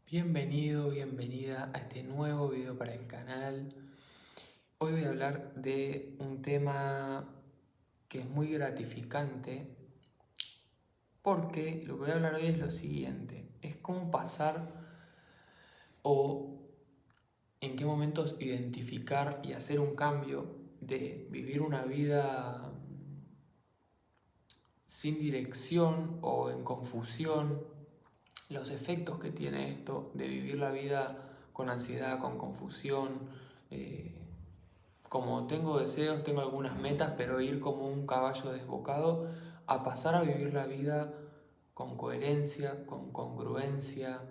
Bienvenido, bienvenida a este nuevo video para el canal. Hoy voy a hablar de un tema que es muy gratificante porque lo que voy a hablar hoy es lo siguiente, es cómo pasar o en qué momentos identificar y hacer un cambio de vivir una vida sin dirección o en confusión, los efectos que tiene esto de vivir la vida con ansiedad, con confusión, como tengo deseos, tengo algunas metas, pero ir como un caballo desbocado a pasar a vivir la vida con coherencia, con congruencia,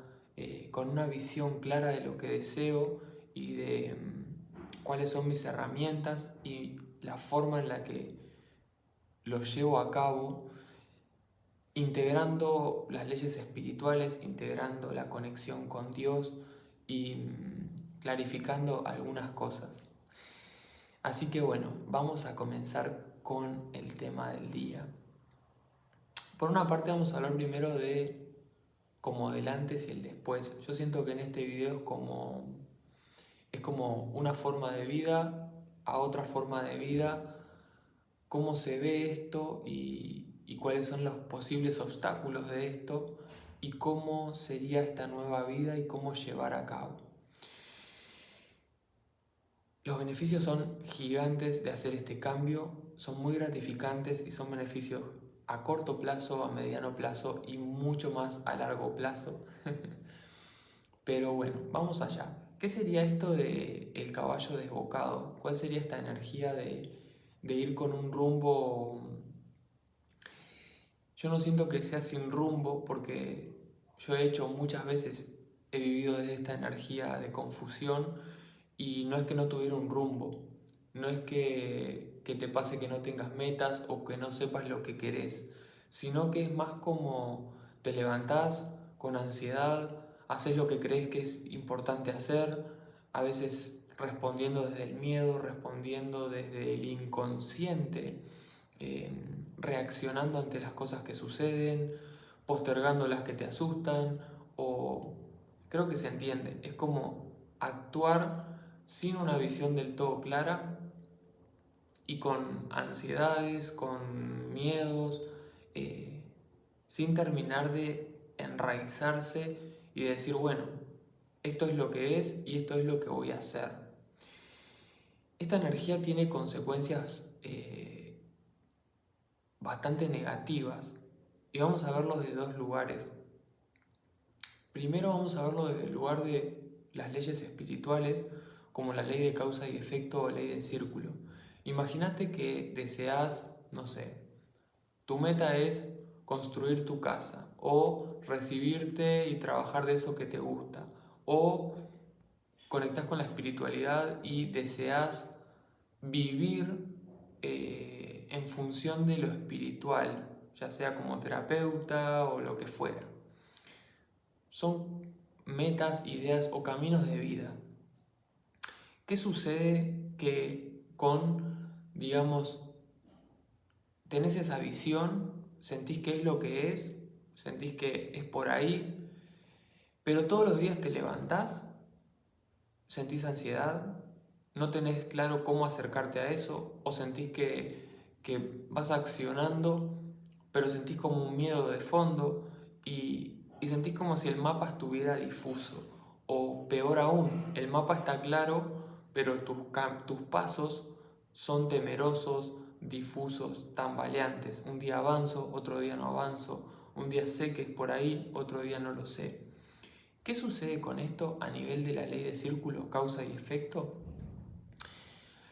con una visión clara de lo que deseo y de cuáles son mis herramientas y la forma en la que lo llevo a cabo, integrando las leyes espirituales, integrando la conexión con Dios y clarificando algunas cosas. Así que bueno, vamos a comenzar con el tema del día. Por una parte vamos a hablar primero de como del antes y el después. Yo siento que en este video es como una forma de vida a otra forma de vida, cómo se ve esto y cuáles son los posibles obstáculos de esto y cómo sería esta nueva vida y cómo llevar a cabo. Los beneficios son gigantes de hacer este cambio, son muy gratificantes y son beneficios a corto plazo, a mediano plazo y mucho más a largo plazo. Pero bueno, vamos allá. ¿Qué sería esto de el caballo desbocado? ¿Cuál sería esta energía de ir con un rumbo? Yo no siento que sea sin rumbo porque yo he hecho muchas veces, he vivido desde esta energía de confusión y no es que no tuviera un rumbo, no es que te pase que no tengas metas o que no sepas lo que querés, sino que es más como te levantás con ansiedad, haces lo que crees que es importante hacer, a veces respondiendo desde el miedo, respondiendo desde el inconsciente, reaccionando ante las cosas que suceden, postergando las que te asustan, o creo que se entiende, es como actuar sin una visión del todo clara y con ansiedades, con miedos, sin terminar de enraizarse y de decir, bueno, esto es lo que es y esto es lo que voy a hacer. Esta energía tiene consecuencias bastante negativas y vamos a verlo de dos lugares. Primero vamos a verlo desde el lugar de las leyes espirituales, como la ley de causa y efecto o ley del círculo. Imagínate que deseas, no sé, tu meta es construir tu casa o recibirte y trabajar de eso que te gusta o conectas con la espiritualidad y deseas vivir en función de lo espiritual, ya sea como terapeuta o lo que fuera. Son metas, ideas o caminos de vida. ¿Qué sucede que digamos, tenés esa visión, sentís que es lo que es, sentís que es por ahí, pero todos los días te levantás, sentís ansiedad, no tenés claro cómo acercarte a eso, o sentís que vas accionando, pero sentís como un miedo de fondo y sentís como si el mapa estuviera difuso, o peor aún, el mapa está claro, pero tus pasos son temerosos, difusos, tambaleantes. Un día avanzo, otro día no avanzo, un día sé que es por ahí, otro día no lo sé. ¿Qué sucede con esto a nivel de la ley de círculo, causa y efecto?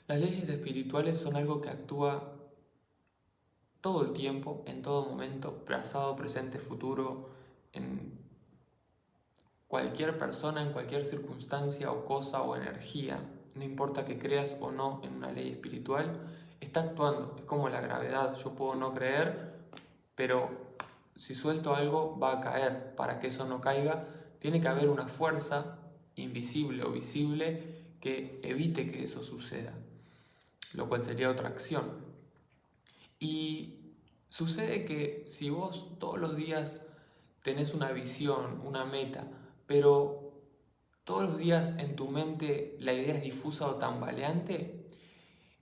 Las leyes espirituales son algo que actúa todo el tiempo, en todo momento, pasado, presente, futuro, en cualquier persona, en cualquier circunstancia o cosa o energía. No importa que creas o no en una ley espiritual, está actuando. Es como la gravedad. Yo puedo no creer, pero si suelto algo va a caer. Para que eso no caiga, tiene que haber una fuerza invisible o visible que evite que eso suceda, lo cual sería otra acción. Y sucede que si vos todos los días tenés una visión, una meta, pero todos los días en tu mente la idea es difusa o tambaleante,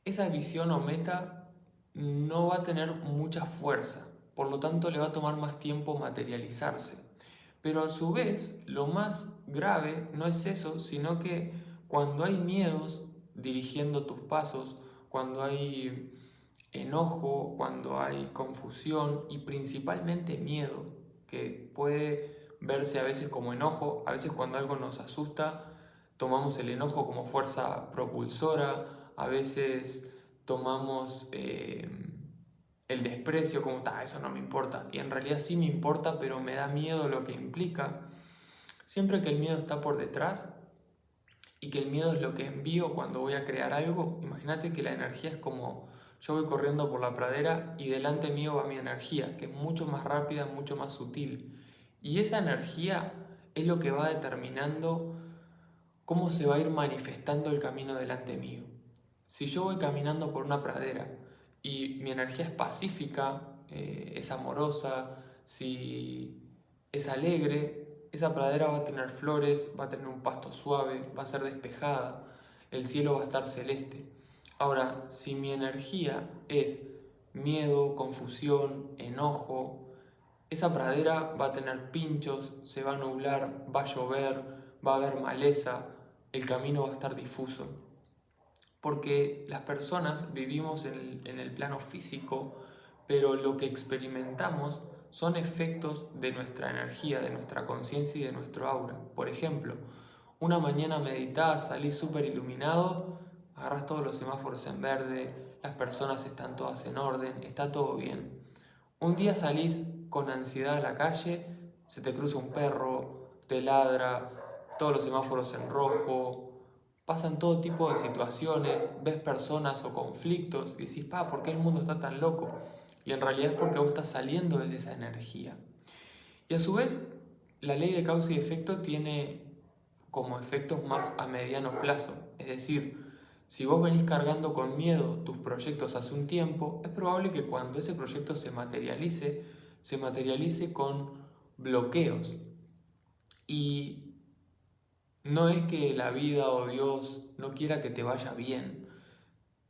esa visión o meta no va a tener mucha fuerza, por lo tanto le va a tomar más tiempo materializarse. Pero a su vez, lo más grave no es eso, sino que cuando hay miedos dirigiendo tus pasos, cuando hay enojo, cuando hay confusión y principalmente miedo, que puede verse a veces como enojo, a veces cuando algo nos asusta, tomamos el enojo como fuerza propulsora, a veces tomamos el desprecio como, eso no me importa, y en realidad sí me importa, pero me da miedo lo que implica. Siempre que el miedo está por detrás y que el miedo es lo que envío cuando voy a crear algo, imagínate que la energía es como yo voy corriendo por la pradera y delante mío va mi energía, que es mucho más rápida, mucho más sutil. Y esa energía es lo que va determinando cómo se va a ir manifestando el camino delante mío. Si yo voy caminando por una pradera y mi energía es pacífica, es amorosa, si es alegre, esa pradera va a tener flores, va a tener un pasto suave, va a ser despejada, el cielo va a estar celeste. Ahora, si mi energía es miedo, confusión, enojo, esa pradera va a tener pinchos, se va a nublar, va a llover, va a haber maleza, el camino va a estar difuso. Porque las personas vivimos en el plano físico, pero lo que experimentamos son efectos de nuestra energía, de nuestra conciencia y de nuestro aura. Por ejemplo, una mañana meditada, salís súper iluminado, agarrás todos los semáforos en verde, las personas están todas en orden, está todo bien. Un día salís con ansiedad a la calle, se te cruza un perro, te ladra, todos los semáforos en rojo, pasan todo tipo de situaciones, ves personas o conflictos y decís, ¿por qué el mundo está tan loco? Y en realidad es porque vos estás saliendo desde esa energía. Y a su vez, la ley de causa y efecto tiene como efectos más a mediano plazo. Es decir, si vos venís cargando con miedo tus proyectos hace un tiempo, es probable que cuando ese proyecto se materialice con bloqueos. Y no es que la vida o Dios no quiera que te vaya bien,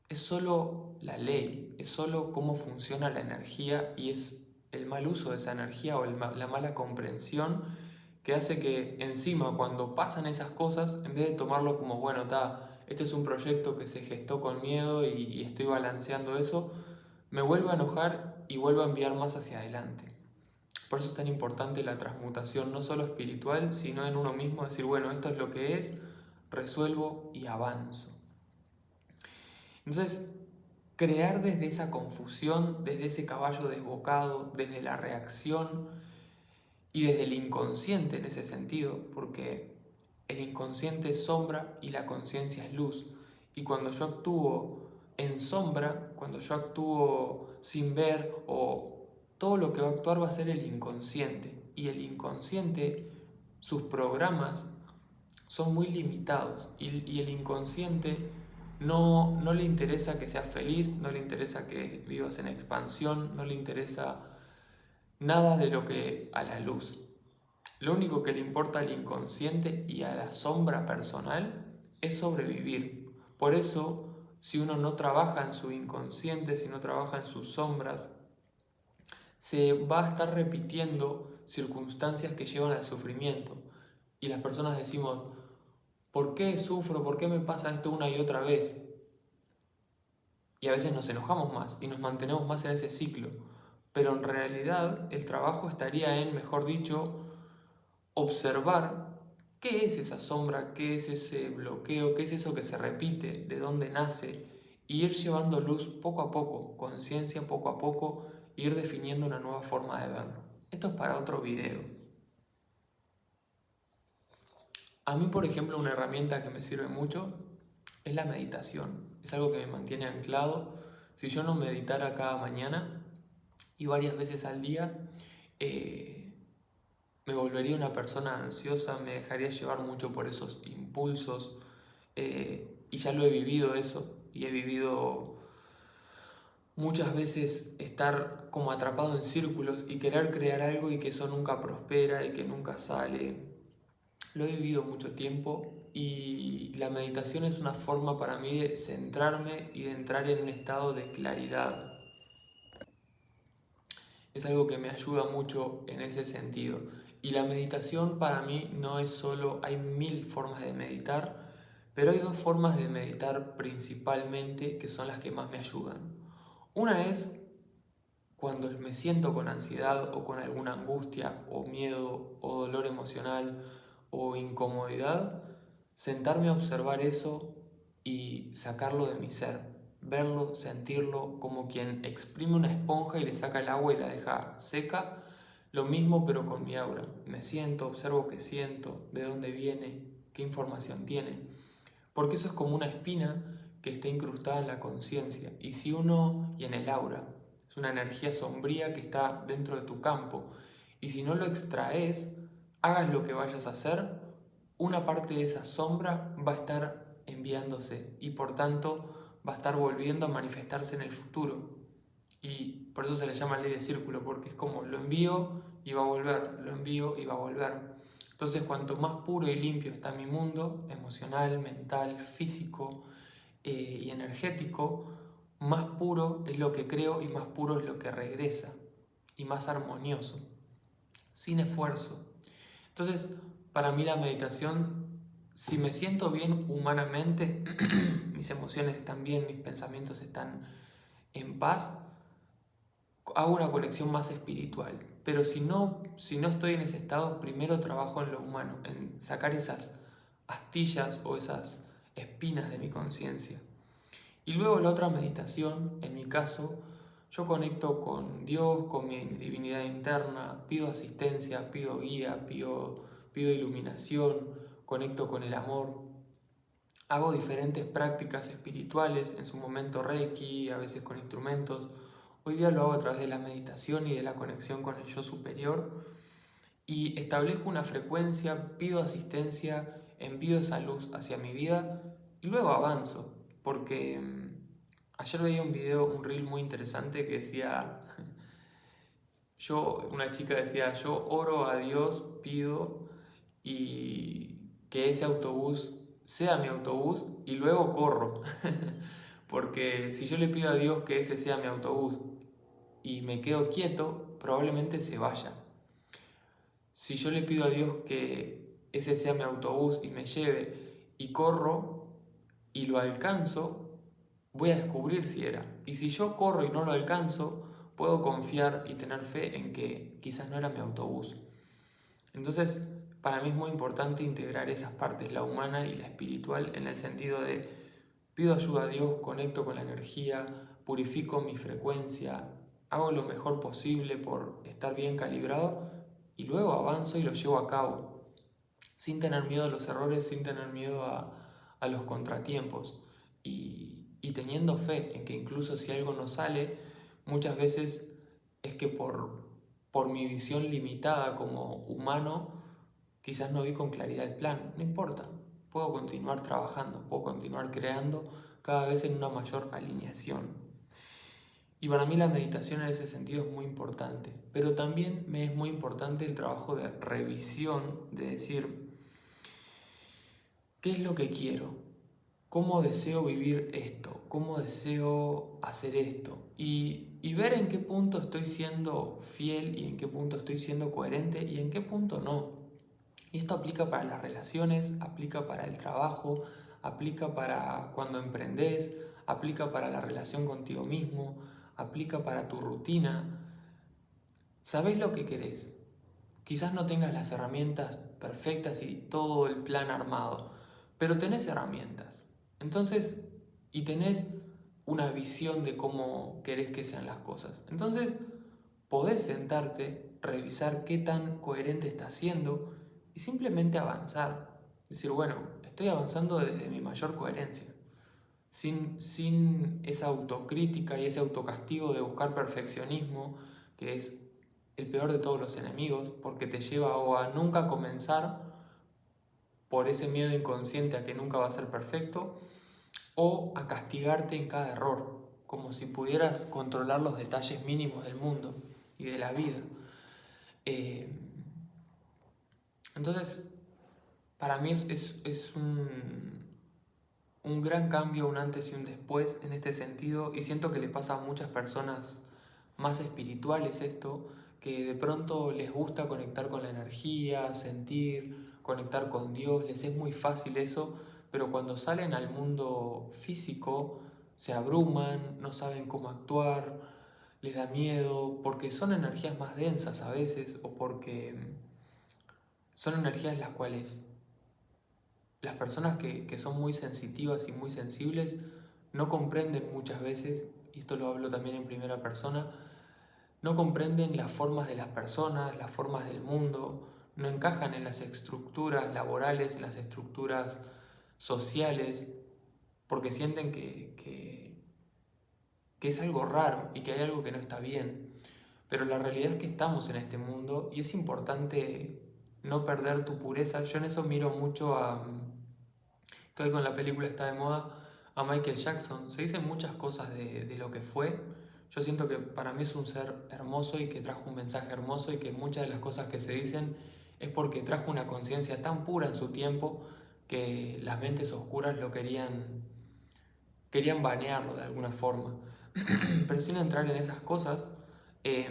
es solo la ley, es solo cómo funciona la energía y es el mal uso de esa energía o la mala comprensión que hace que encima cuando pasan esas cosas, en vez de tomarlo como, bueno, este es un proyecto que se gestó con miedo y estoy balanceando eso, me vuelvo a enojar y vuelvo a enviar más hacia adelante. Por eso es tan importante la transmutación, no solo espiritual, sino en uno mismo, decir, bueno, esto es lo que es, resuelvo y avanzo. Entonces, crear desde esa confusión, desde ese caballo desbocado, desde la reacción y desde el inconsciente en ese sentido, porque el inconsciente es sombra y la conciencia es luz. Y cuando yo actúo en sombra, cuando yo actúo sin ver, o todo lo que va a actuar va a ser el inconsciente. Y el inconsciente, sus programas son muy limitados. Y el inconsciente no le interesa que seas feliz, no le interesa que vivas en expansión, no le interesa nada de lo que a la luz. Lo único que le importa al inconsciente y a la sombra personal es sobrevivir. Por eso, si uno no trabaja en su inconsciente, si no trabaja en sus sombras, se va a estar repitiendo circunstancias que llevan al sufrimiento. Y las personas decimos, ¿por qué sufro? ¿Por qué me pasa esto una y otra vez? Y a veces nos enojamos más y nos mantenemos más en ese ciclo. Pero en realidad el trabajo estaría en, mejor dicho, observar qué es esa sombra, qué es ese bloqueo, qué es eso que se repite, de dónde nace, y ir llevando luz poco a poco, conciencia poco a poco, e ir definiendo una nueva forma de verlo. Esto es para otro video. A mí, por ejemplo, una herramienta que me sirve mucho es la meditación. Es algo que me mantiene anclado. Si yo no meditara cada mañana y varias veces al día, me volvería una persona ansiosa, me dejaría llevar mucho por esos impulsos, y ya lo he vivido eso, y he vivido muchas veces estar como atrapado en círculos y querer crear algo y que eso nunca prospera y que nunca sale. lo he vivido mucho tiempo y la meditación es una forma para mí de centrarme y de entrar en un estado de claridad. Es algo que me ayuda mucho en ese sentido. Y la meditación para mí no es solo, hay mil formas de meditar, pero hay dos formas de meditar principalmente que son las que más me ayudan. Una es cuando me siento con ansiedad o con alguna angustia o miedo o dolor emocional o incomodidad, sentarme a observar eso y sacarlo de mi ser, verlo, sentirlo como quien exprime una esponja y le saca el agua y la deja seca, lo mismo pero con mi aura. Me siento, observo qué siento, de dónde viene, qué información tiene, porque eso es como una espina que está incrustada en la conciencia y si uno y en el aura. Es una energía sombría que está dentro de tu campo. Y si no lo extraes, hagas lo que vayas a hacer, una parte de esa sombra va a estar enviándose y por tanto va a estar volviendo a manifestarse en el futuro. Y por eso se le llama ley de círculo, porque es como lo envío y va a volver, lo envío y va a volver. Entonces, cuanto más puro y limpio está mi mundo, emocional, mental, físico y energético, más puro es lo que creo y más puro es lo que regresa y más armonioso, sin esfuerzo. Entonces, para mí la meditación, si me siento bien humanamente, mis emociones están bien, mis pensamientos están en paz, hago una conexión más espiritual. Pero si no estoy en ese estado, primero trabajo en lo humano, en sacar esas astillas o esas espinas de mi conciencia. Y luego la otra meditación, en mi caso, yo conecto con Dios, con mi divinidad interna, pido asistencia, pido guía, pido iluminación, conecto con el amor. Hago diferentes prácticas espirituales, en su momento Reiki, a veces con instrumentos. Hoy día lo hago a través de la meditación y de la conexión con el yo superior. Y establezco una frecuencia, pido asistencia, envío esa luz hacia mi vida y luego avanzo. Porque ayer veía un video, un reel muy interesante que decía, una chica decía, yo oro a Dios, pido y que ese autobús sea mi autobús y luego corro. Porque si yo le pido a Dios que ese sea mi autobús y me quedo quieto, probablemente se vaya. Si yo le pido a Dios que ese sea mi autobús y me lleve y corro y lo alcanzo, voy a descubrir si era. Y si yo corro y no lo alcanzo, puedo confiar y tener fe en que quizás no era mi autobús. Entonces, para mí es muy importante integrar esas partes, la humana y la espiritual, en el sentido de pido ayuda a Dios, conecto con la energía, purifico mi frecuencia, hago lo mejor posible por estar bien calibrado y luego avanzo y lo llevo a cabo, sin tener miedo a los errores, sin tener miedo a los contratiempos y teniendo fe en que incluso si algo no sale, muchas veces es que por mi visión limitada como humano, quizás no vi con claridad el plan, no importa, puedo continuar trabajando, puedo continuar creando cada vez en una mayor alineación. Y para mí la meditación en ese sentido es muy importante, pero también me es muy importante el trabajo de revisión, de decir, ¿qué es lo que quiero? ¿Cómo deseo vivir esto? ¿Cómo deseo hacer esto? Y ver en qué punto estoy siendo fiel y en qué punto estoy siendo coherente y en qué punto no. Y esto aplica para las relaciones, aplica para el trabajo, aplica para cuando emprendes, aplica para la relación contigo mismo, aplica para tu rutina. ¿Sabés lo que querés? Quizás no tengas las herramientas perfectas y todo el plan armado, pero tenés herramientas. Entonces, y tenés una visión de cómo querés que sean las cosas. Entonces, podés sentarte, revisar qué tan coherente estás siendo y simplemente avanzar. Decir, bueno, estoy avanzando desde mi mayor coherencia. Sin esa autocrítica y ese autocastigo de buscar perfeccionismo, que es el peor de todos los enemigos, porque te lleva o a nunca comenzar por ese miedo inconsciente a que nunca va a ser perfecto, o a castigarte en cada error, como si pudieras controlar los detalles mínimos del mundo y de la vida. Entonces, para mí es un gran cambio, un antes y un después en este sentido, y siento que le pasa a muchas personas más espirituales esto, que de pronto les gusta conectar con la energía, sentir, conectar con Dios, les es muy fácil eso, pero cuando salen al mundo físico se abruman, no saben cómo actuar, les da miedo, porque son energías más densas a veces, o porque son energías las cuales las personas que son muy sensitivas y muy sensibles no comprenden muchas veces, y esto lo hablo también en primera persona, no comprenden las formas de las personas, las formas del mundo, no encajan en las estructuras laborales, en las estructuras sociales, porque sienten que es algo raro y que hay algo que no está bien. Pero la realidad es que estamos en este mundo y es importante no perder tu pureza. Yo en eso miro mucho que hoy con la película está de moda, a Michael Jackson. Se dicen muchas cosas de lo que fue. Yo siento que para mí es un ser hermoso y que trajo un mensaje hermoso y que muchas de las cosas que se dicen es porque trajo una conciencia tan pura en su tiempo que las mentes oscuras lo querían banearlo de alguna forma. Pero sin entrar en esas cosas, eh,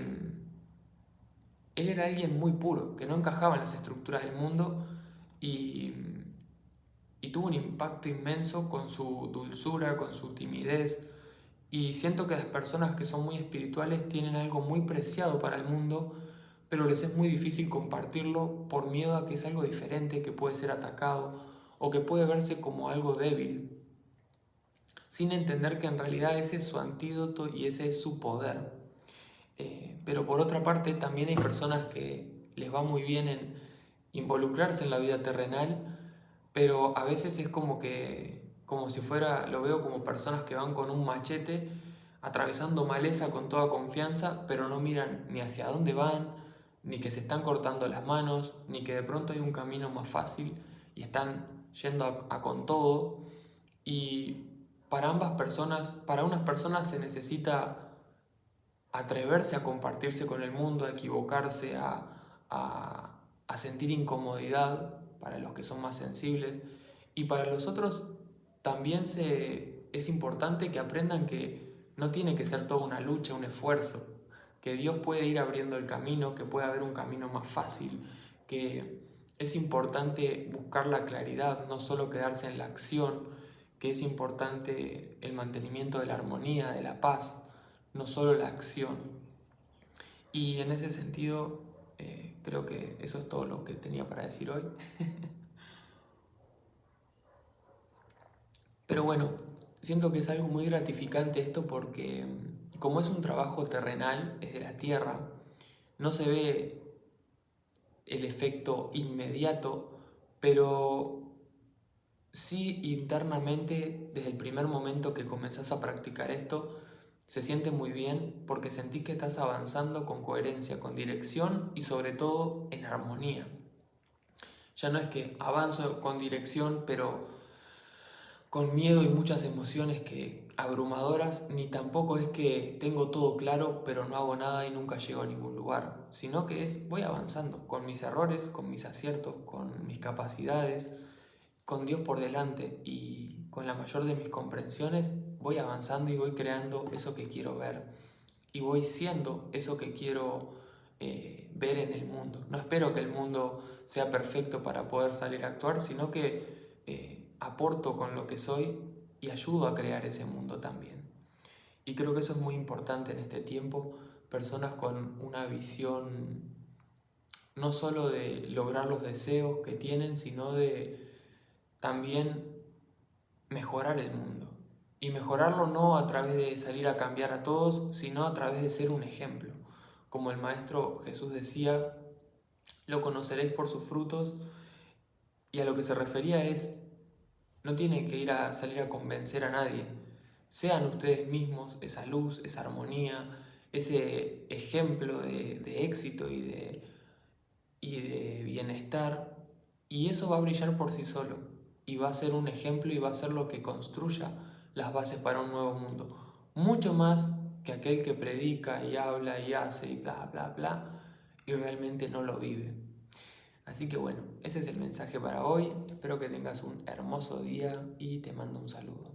él era alguien muy puro, que no encajaba en las estructuras del mundo y, y tuvo un impacto inmenso con su dulzura, con su timidez. Y siento que las personas que son muy espirituales tienen algo muy preciado para el mundo, pero les es muy difícil compartirlo por miedo a que es algo diferente, que puede ser atacado o que puede verse como algo débil, sin entender que en realidad ese es su antídoto y ese es su poder. Pero por otra parte también hay personas que les va muy bien en involucrarse en la vida terrenal, pero a veces es como si fuera, lo veo como personas que van con un machete atravesando maleza con toda confianza, pero no miran ni hacia dónde van, ni que se están cortando las manos, ni que de pronto hay un camino más fácil y están yendo a con todo. Y para ambas personas, para unas personas se necesita atreverse a compartirse con el mundo, a equivocarse, a sentir incomodidad para los que son más sensibles. Y para los otros también es importante que aprendan que no tiene que ser toda una lucha, un esfuerzo, que Dios puede ir abriendo el camino, que puede haber un camino más fácil, que es importante buscar la claridad, no solo quedarse en la acción, que es importante el mantenimiento de la armonía, de la paz, no solo la acción. Y en ese sentido, creo que eso es todo lo que tenía para decir hoy. Pero bueno, siento que es algo muy gratificante esto porque como es un trabajo terrenal, es de la tierra, no se ve el efecto inmediato, pero sí internamente, desde el primer momento que comenzás a practicar esto, se siente muy bien porque sentís que estás avanzando con coherencia, con dirección y sobre todo en armonía. Ya no es que avanzo con dirección, pero con miedo y muchas emociones que abrumadoras, ni tampoco es que tengo todo claro, pero no hago nada y nunca llego a ningún lugar, sino que voy avanzando con mis errores, con mis aciertos, con mis capacidades, con Dios por delante y con la mayor de mis comprensiones, voy avanzando y voy creando eso que quiero ver y voy siendo eso que quiero ver en el mundo. No espero que el mundo sea perfecto para poder salir a actuar, sino que aporto con lo que soy y ayudo a crear ese mundo también. Y creo que eso es muy importante en este tiempo, personas con una visión no solo de lograr los deseos que tienen, sino de también mejorar el mundo. Y mejorarlo no a través de salir a cambiar a todos, sino a través de ser un ejemplo. Como el Maestro Jesús decía, lo conoceréis por sus frutos, y a lo que se refería es, no tienen que ir a salir a convencer a nadie. Sean ustedes mismos esa luz, esa armonía, ese ejemplo de éxito y de bienestar, y eso va a brillar por sí solo, y va a ser un ejemplo y va a ser lo que construya las bases para un nuevo mundo. Mucho más que aquel que predica y habla y hace y bla, bla, bla, y realmente no lo vive. Así que bueno, ese es el mensaje para hoy. Espero que tengas un hermoso día y te mando un saludo.